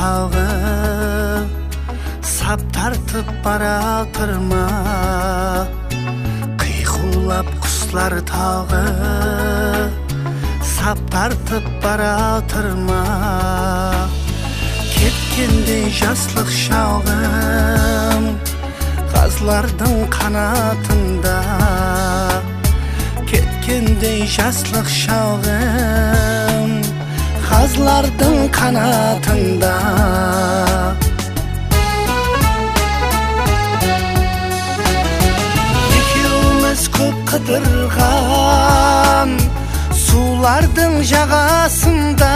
тағы сап тартып баратыр ма? Қиқулап құслар тағы сап тартып баратыр ма? Кеткендей жаслық шалғым қазлардың қанатында, кеткендей жаслық шалғым қазлардың қанатында. Екеуміз көп қыдырған сулардың жағасында,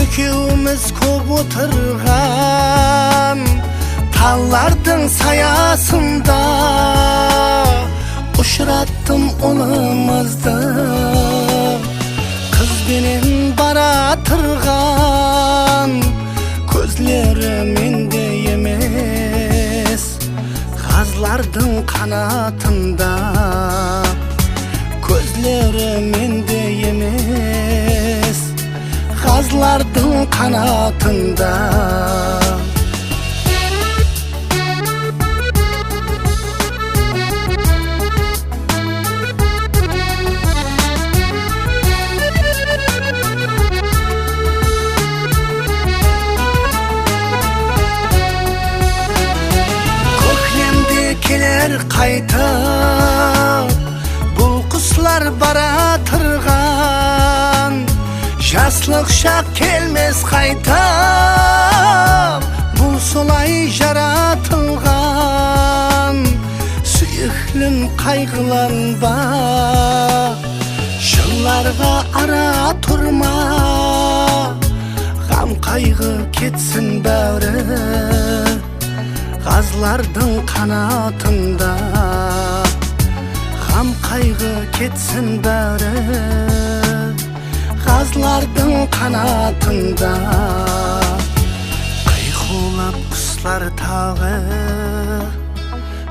екеуміз көп отырған таллардың саясында. Ұшыраттым онымызды қызбенен баратырған, көзлері менде емес қазлардың қанатында. Көзлері менде емес қазлардың қанатында. Келер қайтып бұл құслар баратырған, жаслық шақ келмес қайтып бұл солай жаратылған. Сүйіклім қайғыланба, жылларға ара тұрма, ғам қайғы кетсін бәрі қазлардың қанатында. Ғам қайғы кетсін бәрі қазлардың қанатында. Қиқулап құслар тағы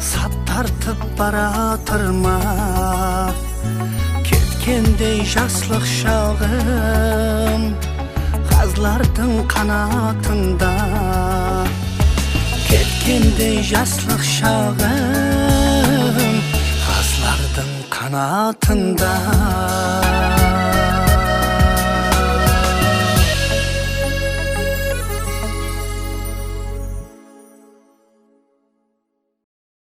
сап тартып баратыр ма? Кеткендей жаслық шалғым қазлардың қанатында. Кеткендей жаслық шағым қазлардың қанатында.